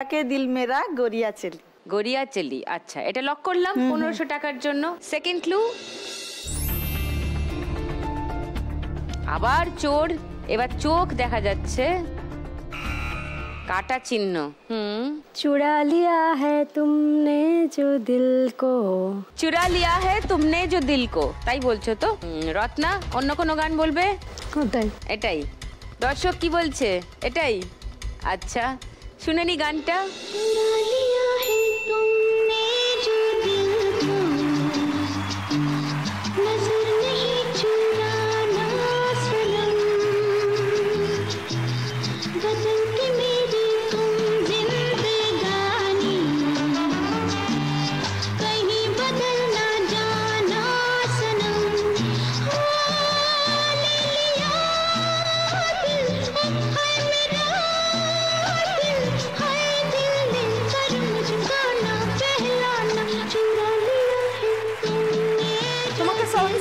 কে দিল মেরা গড়িয়া চেলি। গড়িয়া চেলি, আচ্ছা এটা লক করলাম 1500 টাকার জন্য। সেকেন্ড ক্লু, আবার চোর, এবার চোখ দেখা যাচ্ছে, কাটা চিহ্ন। চুরা লিয়া হ্যায় তুমনে জো দিল কো। চুরা লিয়া হ্যায় তুমনে জো দিল কো, তাই বলছো তো? রত্না অন্য কোনো গান বলবে? কোথায়? এটাই। দর্শক কি বলছে? এটাই। আচ্ছা শুনে নি গানটা।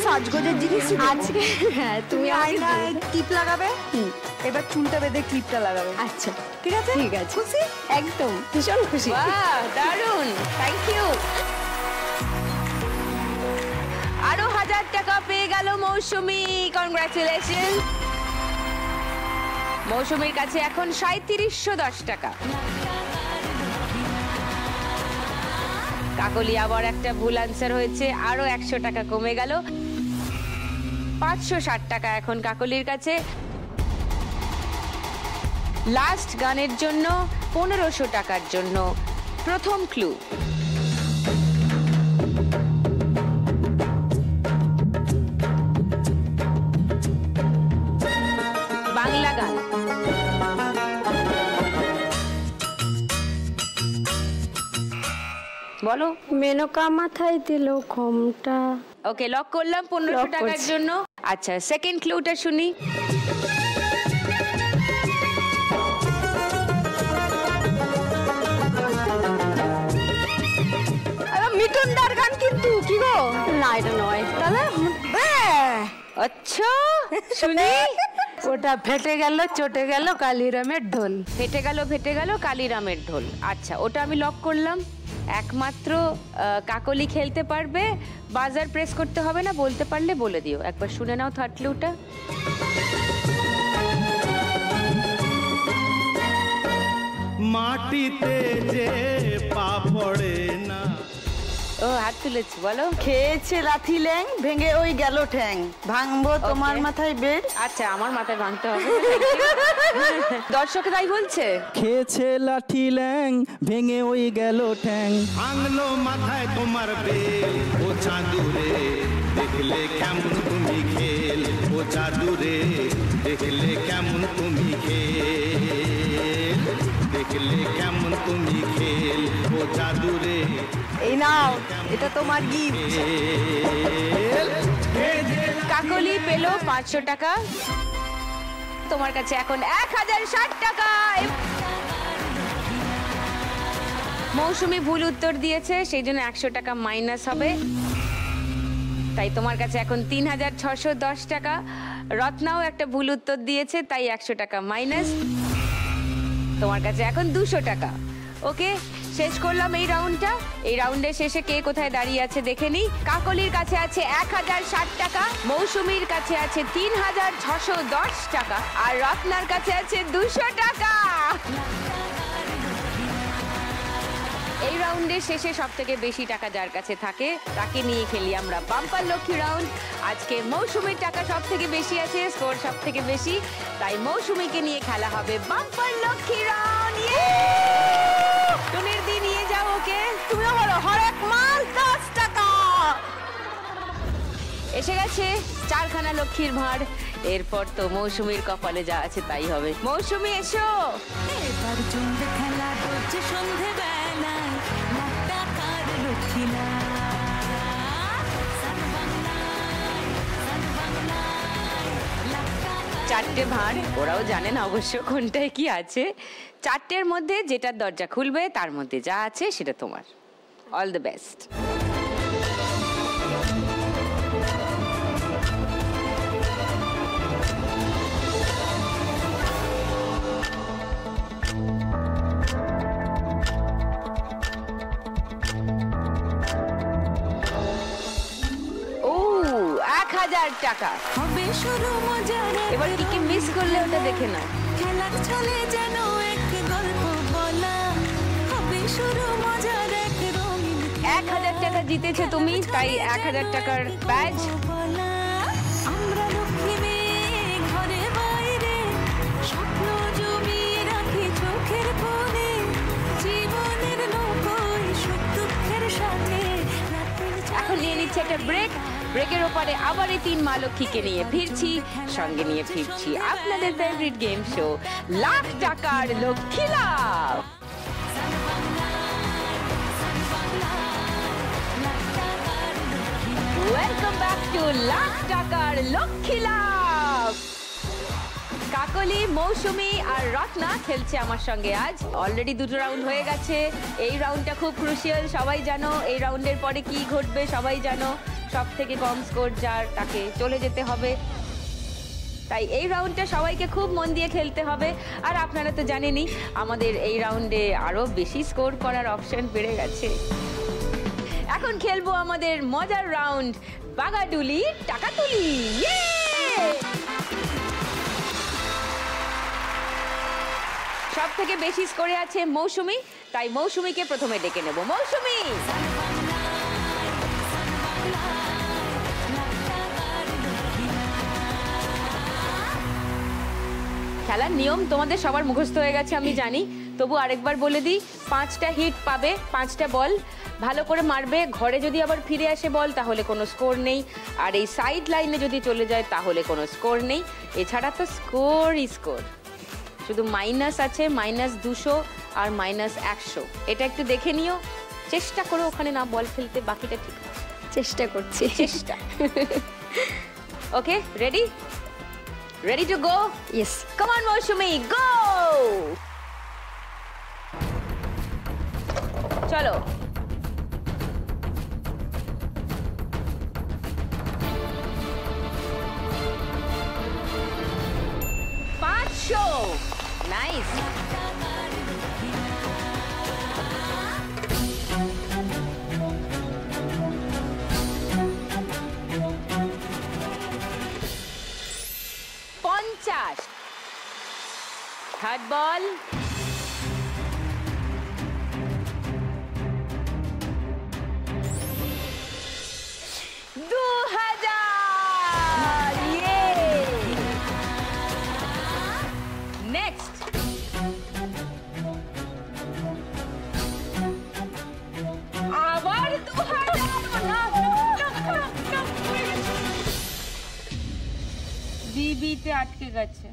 সাজগোজের জিনিস আজকে হ্যাঁ তুমি আয়নায় ক্লিপ লাগাবে, এবার চুলটা বেঁধে ক্লিপটা লাগাবে। আচ্ছা ঠিক আছে, ঠিক আছে, খুশি? একদম ভীষণ খুশি। বাহ দারুণ, থ্যাংক ইউ। আরো 1000 টাকা পেয়ে গেল মৌসুমী, কনগ্রাচুলেশন। মৌসুমীর কাছে এখন 3710 টাকা। কাকলি আবার একটা ভুল আনসার হয়েছে, আরো 100 টাকা কমে গেল। 560 টাকা এখন কাকলির কাছে। লাস্ট গানের জন্য 1500 টাকার জন্য প্রথম ক্লু। বাংলা গান। বলো। মেনকা মাথায় দিল ঘোমটা। ওকে লক করলাম 1500 টাকার জন্য। আচ্ছা সেকেন্ড ক্লুটা শুনি। মিঠুনদার গান কিন্তু, কি গো? না এটা নয়। তাহলে আচ্ছা শুনি। ওটা ফেটে গেল চটে গেল কালিরামের ঢোল। ফেটে গেল কালিরামের ঢোল। আচ্ছা ওটা আমি লক করলাম। একমাত্র কাকলি খেলতে পারবে, বাজার প্রেস করতে হবে না, বলতে পারলে বলে দিও। একবার শুনে নাও থার্ড ক্লুটা। মাটিতে যে পা পড়ে না। ও হাত তুলেছি, বলো। খেয়েছে লাথি ল্যাং, ভেঙে ওই গেল ঠ্যাং, ভাঙবো তোমার মাথায় বেড। আচ্ছা আমার মাথায় ভাঙতে হবে। দর্শক তাই বলছে। খেয়েছে লাঠি ল্যাং, ভেঙে ওই গেল ঠ্যাং, ভাঙলো মাথায় তোমার বেল। ও চাঁদুরে দেখলে কেমন তুমি খেল, ও চাঁদুরে দেখলে কেমন তুমি খেল, দেখলে কেমন তুমি খেল, ও চাঁদুরে। এই নাও, এটা তোমার গিফট। কাকলি পেল 500 টাকা, তোমার কাছে এখন 1060 টাকা। মৌসুমী ভুল উত্তর দিয়েছে, সেই জন্য 100 টাকা মাইনাস হবে, তাই তোমার কাছে এখন 3610 টাকা। রত্নাও একটা ভুল উত্তর দিয়েছে, তাই 100 টাকা মাইনাস, তোমার কাছে এখন 200 টাকা। ওকে শেষ করলাম এই রাউন্ডটা। এই রাউন্ডের শেষে কে কোথায় দাঁড়িয়ে আছে দেখে নি। কাকলির কাছে আছে 1060 টাকা, মৌসুমীর কাছে আছে 3610 টাকা, আর রত্নার কাছে আছে 200 টাকা। এই রাউন্ডের শেষে সব থেকে বেশি টাকা যার কাছে থাকে তাকে নিয়ে খেলি আমরা বাম্পার লক্ষ্মী রাউন্ড। আজকে মৌসুমীর টাকা সব থেকে বেশি আছে, স্কোর সব থেকে বেশি, তাই মৌসুমীকে নিয়ে খেলা হবে বাম্পার লক্ষ্মী রাউন্ড। টুনির দি নিয়ে যাও ওকে। তুমিও বলো হরেক মাল 10 টাকা। এসে গেছে 4খানা লক্ষ্মীর ভাঁড়। এরপর তো মৌসুমীর কপালে যা আছে তাই হবে। মৌসুমী এসো। এবার চলবে খেলা হচ্ছে সন্ধে বেলায়, লাখ টাকার লক্ষ্মী না। চারটে ভাঁড়, ওরাও জানে না অবশ্য কোনটায় কি আছে। চারটের মধ্যে যেটার দরজা খুলবে তার মধ্যে যা আছে সেটা তোমার। All the best. 1000 টাকা। হবে শুরু মজার এবার কি কি মিস করলে ওটা দেখে নাও। খেলার ছলে যেন এক গল্প বলা, হবে শুরু মজার এক রঙিন 1000 টাকা জিতেছো তুমি, তাই 1000 টাকার ব্যাজ। বলা। আমরা লক্ষ্মী মেয়ে ঘরে বাইরে স্বপ্ন জমিয়ে রাখি চোখের কোণে, জীবনের নৌকোয় সুখ দুঃখের সাথে এখন নিয়ে নিচ্ছে একটা ব্রেক। ব্রেকের ওপারে আবার এই 3 মা লক্ষ্মীকে নিয়ে ফিরছি, সঙ্গে নিয়ে ফিরছি আপনাদের ফেভারিট গেম শো লাখ টাকার লক্ষ্মী লাভ। ওয়েলকাম ব্যাক টু লাখ টাকার লক্ষ্মী লাভ। কাকলি, মৌসুমী আর রত্না খেলছে আমার সঙ্গে আজ। অলরেডি 2টো রাউন্ড হয়ে গেছে। এই রাউন্ডটা খুব ক্রুশিয়াল, সবাই জানো। এই রাউন্ডের পরে কি ঘটবে সবাই জানো। সব থেকে কম স্কোর যার তাকে চলে যেতে হবে। তাই এই রাউন্ডটা সবাইকে খুব মন দিয়ে খেলতে হবে। আর আপনারা তো জানেনই আমাদের এই রাউন্ডে আরো বেশি স্কোর করার অপশন বেড়ে গেছে। এখন খেলবো আমাদের মজার রাউন্ড বাগাডুলি টাকাতুলি। ইয়ে! সব থেকে বেশি স্কোরে আছে মৌসুমী, তাই মৌসুমীকে প্রথমে ডেকে নেব। মৌসুমী, খেলার নিয়ম তোমাদের সবার মুখস্থ হয়ে গেছে আমি জানি, তবু আরেকবার বলে দিই। 5টা হিট পাবে, 5টা বল ভালো করে মারবে। ঘরে যদি আবার ফিরে আসে বল তাহলে কোনো স্কোর নেই, আর এই সাইড লাইনে যদি চলে যায় তাহলে কোনো স্কোর নেই। এছাড়া তো স্কোরই স্কোর, শুধু মাইনাস আছে -200 আর -100। এটা একটু দেখে নিও, চেষ্টা করো ওখানে না বল ফেলতে, বাকিটা ঠিক আছে। চেষ্টা করছি। চেষ্টা। Okay, ready? Ready to go? Yes. Come on Mousumi, go! চলো। নাইস। Third ball. নেক্সট। আবার 2000। বিবিতে আটকে গেছে।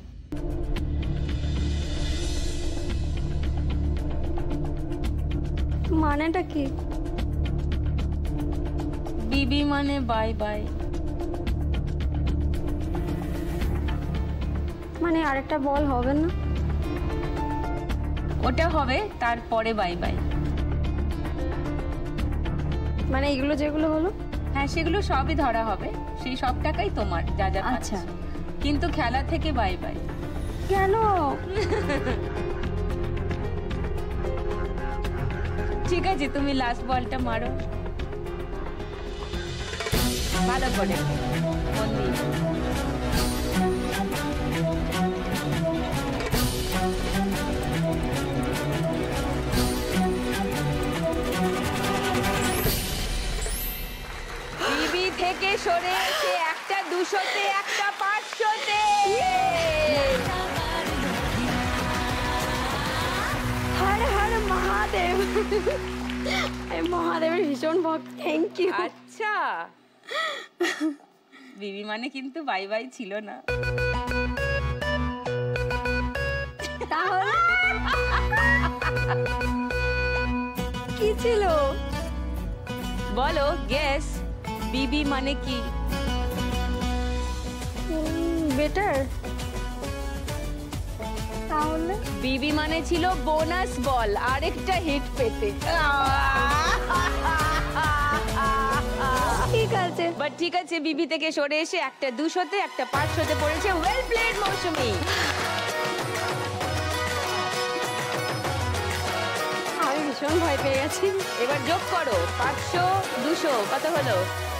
মানেটা কি? বিবি মানে বাই বাই। মানে আরেকটা বল হবে না? ওটা হবে তারপরে বাই বাই। মানে এগুলো যেগুলো হলো, হ্যাঁ সেগুলো সবই ধরা হবে, সেই সব টাকাই তোমার যা যা। আচ্ছা, কিন্তু খেলা থেকে বাই বাই। কেন? ঠিক আছে, তুমি লাস্ট বলটা মারো ভালো করে, মন দিয়ে। বিবি থেকে সরে এসে একটা 200-তে, একটা 500-তে। হর হর মহাদেব। আমি মহাদেবের ভীষণ ভক্ত। Thank you. আচ্ছা, বিবি মানে কিন্তু বাই বাই ছিল না। তাহলে কি ছিল? বলো, গেস। বিবি মানে কি? বেটার। তাহলে বিবি মানে ছিল বোনাস বল, আরেকটা হিট পেতে। ঠিক আছে, বাট ঠিক আছে, বিবি থেকে সরে এসে একটা 200-তে, একটা 500-তে পড়েছে। ওয়েল প্লেড মৌসুমী। আমি ভীষণ ভয় পেয়ে গেছি। এবার যোগ করো, 500 200 কত হলো?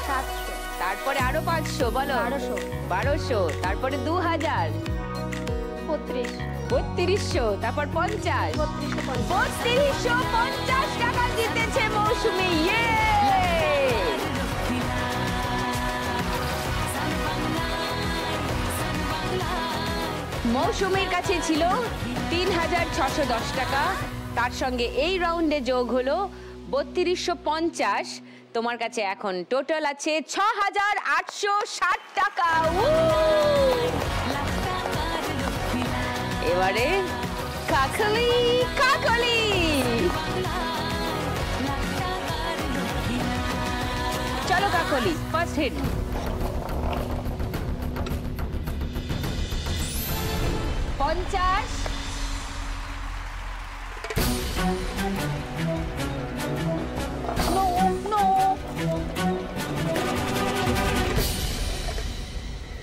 700। তারপরে আরো 500, বলো 1200, তারপরে 2000, 3200, তারপর 50, 3250 টাকা জিতেছে মৌসুমী। ইয়ে! মৌসুমীর কাছে ছিল 3610 টাকা, তার সঙ্গে এই রাউন্ডে যোগ হলো 3250। তোমার কাছে এখন টোটাল আছে 6860 টাকা। এবারে কাকলি কাকলি, চলো কাকলি, ফার্স্ট হিট। পঞ্চাশ,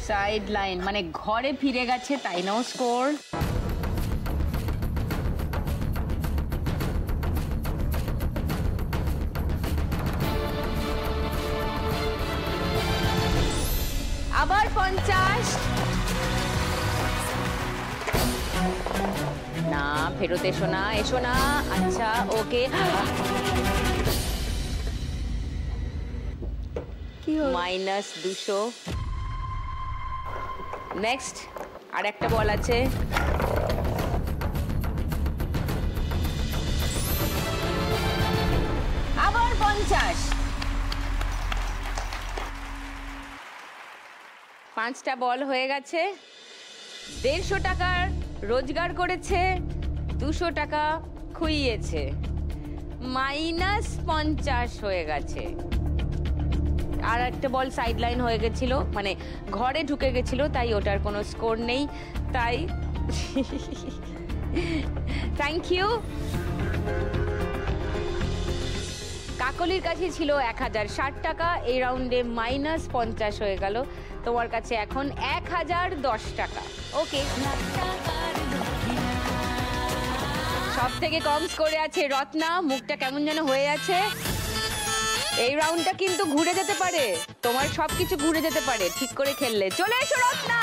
সাইড লাইন মানে ঘরে ফিরে গেছে, তাই নো স্কোর। আবার 50, না ফেরত এসো না, এসো না। আচ্ছা ওকে, -200। নেক্সট আর একটা বল আছে, আবার 50। 5টা বল হয়ে গেছে। 150 টাকার রোজগার করেছে, 200 টাকা খুইয়েছে, -50 হয়ে গেছে। আর একটা বল সাইড লাইন হয়ে গেছিল, মানে ঘরে ঢুকে গেছিল, তাই ওটার কোনো স্কোর নেই। তাই থ্যাংক ইউ। কাকলির কাছে ছিল 1060 টাকা, এই রাউন্ডে -50 হয়ে গেল। তোমার কাছে এখন 1010 টাকা। ওকে, সব থেকে কম স্কোরে আছে রত্না, মুখটা কেমন যেন হয়ে আছে। এই রাউন্ডটা কিন্তু ঘুরে যেতে পারে, তোমার সবকিছু ঘুরে যেতে পারে ঠিক করে খেললে। চলে এসো রত্না।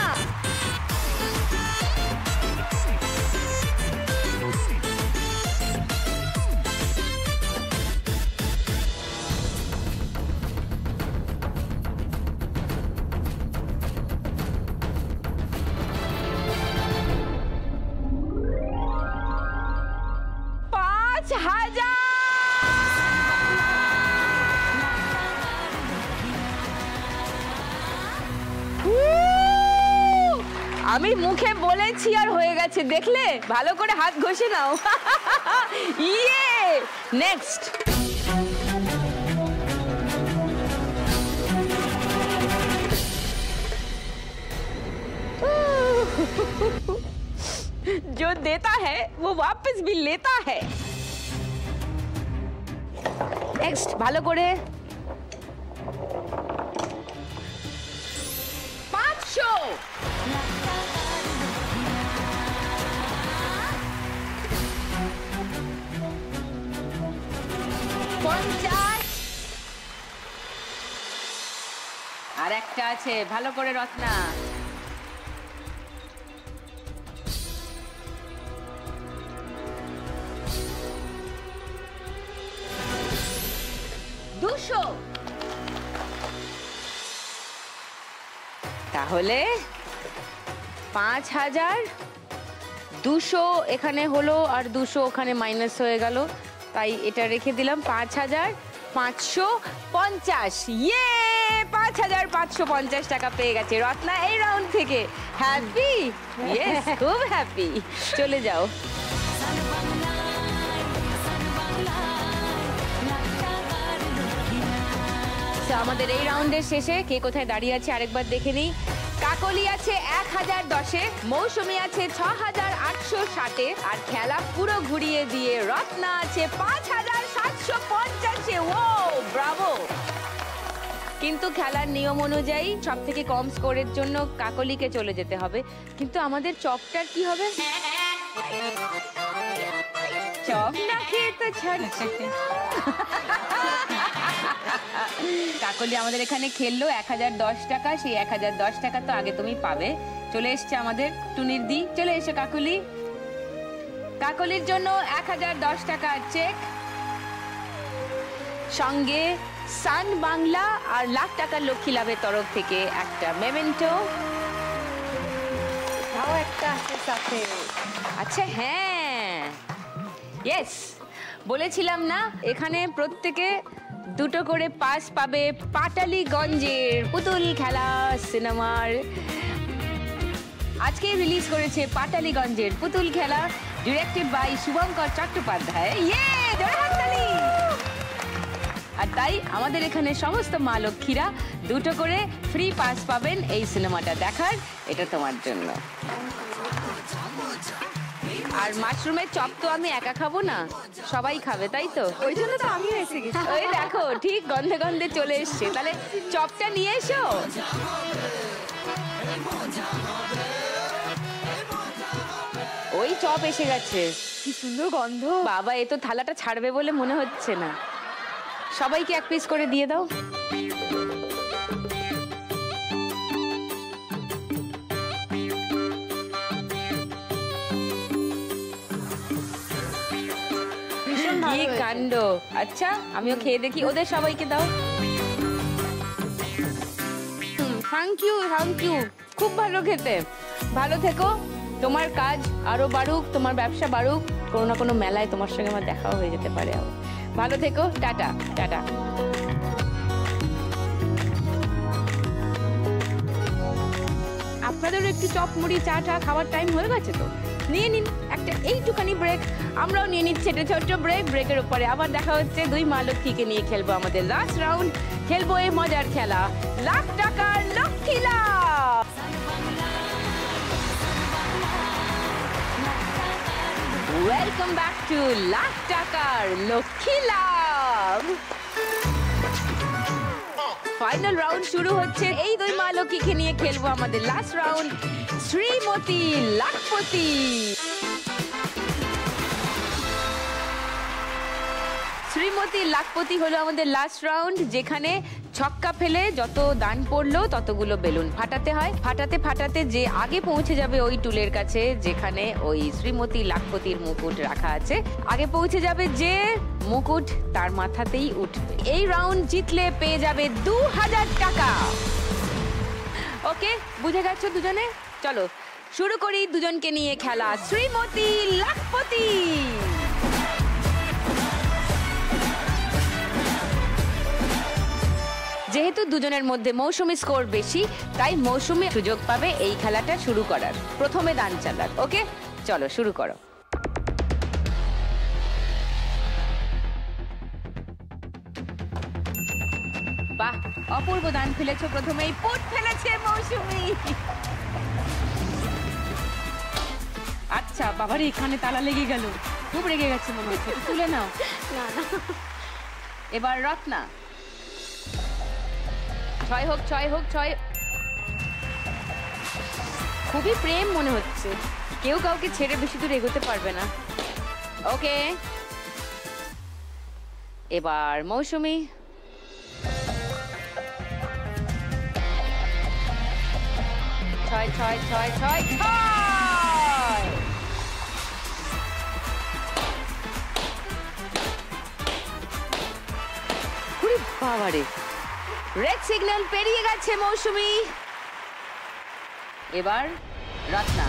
আমি মুখে বলেছি আর হয়ে গেছে, দেখলে? ভালো করে হাত ঘষে নাও। ইয়ে, নেক্সট। जो देता है वो वापस भी लेता है। नेक्स्ट, ভালো করে। 500। 50। আর একটা আছে, ভালো করে রত্না। 200। তাহলে 5200 এখানে হলো, আর 200 ওখানে মাইনাস হয়ে গেল, তাই এটা রেখে দিলাম। 5550। ইয়ে, 5550 টাকা পেয়ে গেছে রত্না এই রাউন্ড থেকে। হ্যাপি? ইয়েস, খুব হ্যাপি। চলে যাও। আমাদের এই রাউন্ডের শেষে কে কোথায় দাঁড়িয়ে আছে আরেকবার দেখে নিই। কাকলি আছে 1010-এ, মৌসুমী আছে 6860-এ, আর খেলা পুরো ঘুরিয়ে দিয়ে রত্না আছে 5750-এ। ও ব্রাভো! কিন্তু খেলার নিয়ম অনুযায়ী সব থেকে কম স্কোরের জন্য কাকলিকে চলে যেতে হবে। কিন্তু আমাদের চপটার কি হবে? চপ না খেয়ে তো ছাড়ছে। কাকলি আমাদের এখানে খেললো 1010 টাকা, সেই 1010 টাকা তো আগে তুমি পাবে। চলে এসছে আমাদের টুনির দি, চলে এসে কাকলি। কাকলির জন্য 1010 টাকা চেক, সঙ্গে সান বাংলা আর লাখ টাকার লক্ষ্মী লাভের তরফ থেকে একটা মেমেন্টো। তাও একটা আছে সাথে। আচ্ছা হ্যাঁ, ইয়েস, বলেছিলাম না এখানে প্রত্যেকে দুটো করে পাস পাবে পাটালিগঞ্জের পুতুল খেলা সিনেমার। আজকে রিলিজ করেছে পাটালিগঞ্জের পুতুল খেলা, ডিরেক্টেড বাই শুভঙ্কর চট্টোপাধ্যায়। আর তাই আমাদের এখানে সমস্ত মা লক্ষ্মীরা দুটো করে ফ্রি পাস পাবেন এই সিনেমাটা দেখার। এটা তোমার জন্য। আর মাশরুমের চপ তো আমি একা খাবো না, সবাই খাবে, তাই তো? ওই জন্য তো আমিও এসে গেছি। ওই দেখো ঠিক গন্ধে গন্ধে চলে এসছে। তাহলে চপটা নিয়ে এসো। ওই চপ এসে গেছে। কি সুন্দর গন্ধ। বাবা, এ তো থালাটা ছাড়বে বলে মনে হচ্ছে না। সবাইকে এক পিস করে দিয়ে দাও। কি কাণ্ড। আচ্ছা আমিও খেয়ে দেখি, ওদের সবাইকে দাও। থ্যাংক ইউ, থ্যাংক ইউ, খুব ভালো খেতে। ভালো থেকো, তোমার কাজ আরো বাড়ুক, তোমার ব্যবসা বাড়ুক, কোনো না কোনো মেলায় তোমার সঙ্গে আমার দেখাও হয়ে যেতে পারে। ভালো থেকো, টাটা টাটা। আপনাদেরও একটু চপ মুড়ি চা টা খাওয়ার টাইম হয়ে গেছে তো, নিয়ে নিন একটা এইটুখানি ব্রেক। আমরাও নিয়ে নিচ্ছি একটা ছোট্ট ব্রেক। ব্রেকের উপরে আবার দেখা হচ্ছে। দুই মা লক্ষ্মীকে নিয়ে খেলবো আমাদের লাস্ট রাউন্ড। খেলবো এই মজার খেলা, লাখ টাকার লক্ষ্মী লাভ। ওয়েলকাম ব্যাক টু লাখ টাকার লক্ষ্মী লাভ। ফাইনাল রাউন্ড শুরু হচ্ছে। এই দুই মা লক্ষ্মীকে নিয়ে খেলবো আমাদের লাস্ট রাউন্ড, শ্রীমতী লাখপতি। শ্রীমতী লাখপতি হলো আমাদের লাস্ট রাউন্ড, যেখানে ছক্কা ফেলে যত দান পড়লো ততগুলো বেলুন ফাটাতে হয়। ফাটাতে ফাটাতে যে আগে পৌঁছে যাবে ওই টুলের কাছে যেখানে ওই শ্রীমতী লাখপতির মুকুট রাখা আছে, আগে পৌঁছে যাবে যে মুকুট তার মাথাতেই উঠবে। এই রাউন্ড জিতলে পেয়ে যাবে 2000 টাকা। ওকে, বুঝে গেছো দুজনে? চলো শুরু করি দুজনকে নিয়ে খেলা, শ্রীমতী লাখপতি। যেহেতু দুজনের মধ্যে মৌসুমী স্কোর বেশি, তাই মৌসুমী সুযোগ পাবে এই খেলাটা শুরু করার, প্রথমে দান চালার। ওকে, চলো শুরু করো। বাহ, অপূর্ব দান ফেলেছো। প্রথমেই পুট ফেলেছে মৌসুমী। আচ্ছা বাবারে, এখানে তালা লেগে গেল, খুব রেগে গেছে মনে হচ্ছে। তুলে নাও। না না, এবার রত্না। 6 হোক, 6 হোক, 6। খুবই প্রেম মনে হচ্ছে, কেউ কাউকে ছেড়ে বেশি দূর এগোতে পারবে না। ওকে, এবার মৌসুমী। 6, 6, 6, 6, 6। বাবারে, রেড সিগন্যাল পেরিয়ে গেছে মৌসুমী। এবার রত্না।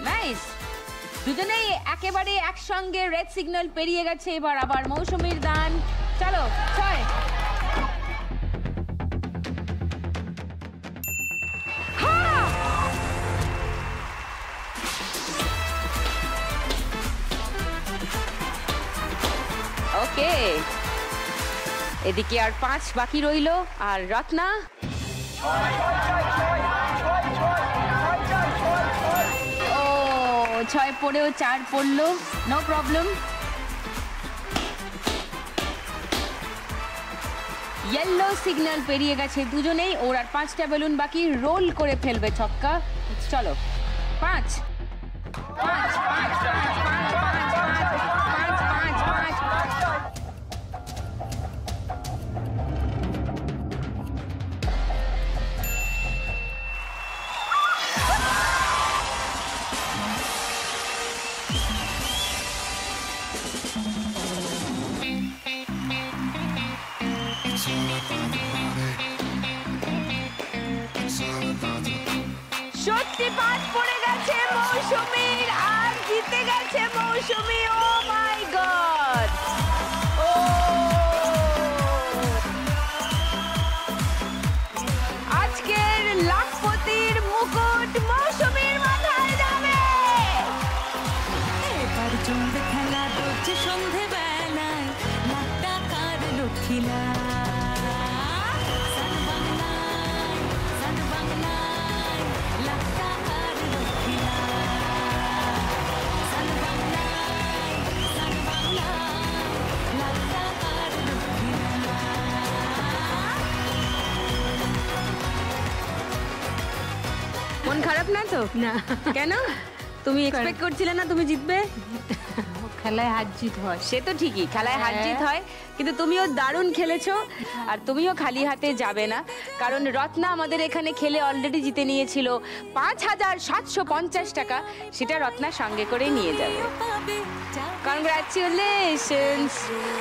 নাইস, দুজনেই একেবারে একসঙ্গে রেড সিগন্যাল পেরিয়ে গেছে। এবার আবার মৌসুমীর দান। চলো 6। ওকে, এদিকে আর 5 বাকি রইলো। আর রত্না, ও 6 পড়েও 4 পড়লো, নো প্রবলেম। ইয়েলো সিগন্যাল পেরিয়ে গেছে দুজনেই, ওর আর 5টা বেলুন বাকি, রোল করে ফেলবে ছক্কা। চলো 5 5 5 সত্যি 5 পড়ে গেছে মৌসুমীর, আর জিতে গেছে মৌসুমী। ও মাই গড! ও আজকের লাখপতির মুকুট মৌসুমীর মাথায় যাবে। এবার জমবে খেলা রোজ সন্ধে বেলায়, লাখ টাকার লক্ষ্মীলা। মন খারাপ না তো? না, কেন? তুমি এক্সপেক্ট করছিলে না তুমি জিতবে? খেলায় হার জিত হয়। সে তো ঠিকই, খেলায় হার জিত হয়, কিন্তু তুমিও দারুণ খেলেছো। আর তুমিও খালি হাতে যাবে না, কারণ রত্না আমাদের এখানে খেলে অলরেডি জিতে নিয়েছিল 5,750 টাকা। সেটা রত্না সঙ্গে করে নিয়ে যাবে। কনগ্রাচুলেশনস,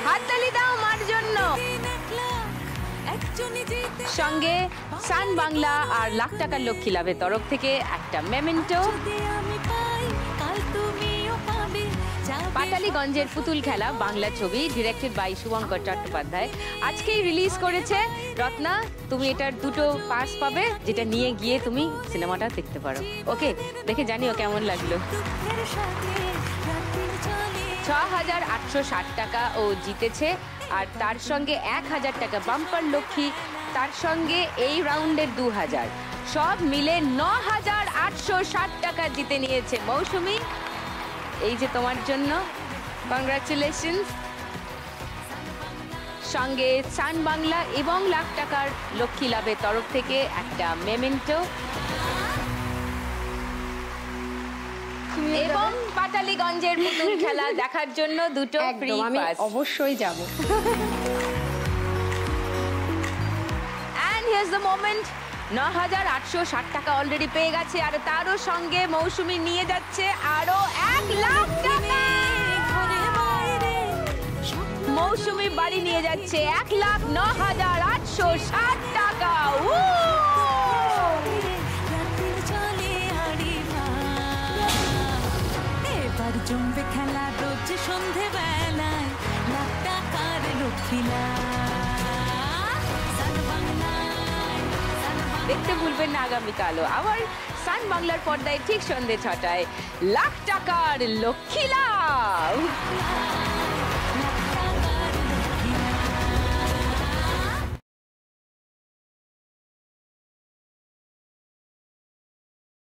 হাততালি দাও মার জন্য। সঙ্গে সান বাংলা আর লাখ টাকার লক্ষ্মী লাভের তরফ থেকে একটা মেমেন্টো। পাটালিগঞ্জের পুতুল খেলা বাংলা ছবি, ডিরেক্টেড বাই শুভঙ্কর চট্টোপাধ্যায়, আজকেই রিলিজ করেছে। রত্না, তুমি এটার 2টো পাস পাবে, যেটা নিয়ে গিয়ে তুমি সিনেমাটা দেখতে পারো। ওকে, দেখে জানিও কেমন লাগলো। 6,860 টাকা ও জিতেছে, আর তার সঙ্গে 1,000 টাকা বাম্পার লক্ষ্মী, তার সঙ্গে এই রাউন্ডের 2,000, সব মিলে 9,860 টাকা জিতে নিয়েছে মৌসুমী। এই যে তোমার জন্য, কংগ্রাচুলেশন। সঙ্গে সান বাংলা এবং লাখ টাকার লক্ষ্মী লাভের তরফ থেকে একটা মেমেন্টো এবং পাটালিগঞ্জের পুতুল খেলা দেখার জন্য 2টো ফ্রি পাস। অবশ্যই যাব। And here's the moment, 9,860 টাকা অলরেডি পেয়ে গেছে, আর তারও সঙ্গে মৌসুমী নিয়ে যাচ্ছে আরো 1 লাখ টাকা। মৌসুমী বাড়ি নিয়ে যাচ্ছে 1,09,860 টাকা। এবার জমবে খেলা রোজ সন্ধে বেলায়, লাখ টাকার লক্ষ্মীলা। দেখতে ভুলবেন না আগামীকালও আবার সান বাংলার পর্দায় ঠিক সন্ধ্যে 6টায় লাখ টাকার লক্ষ্মী লাভ।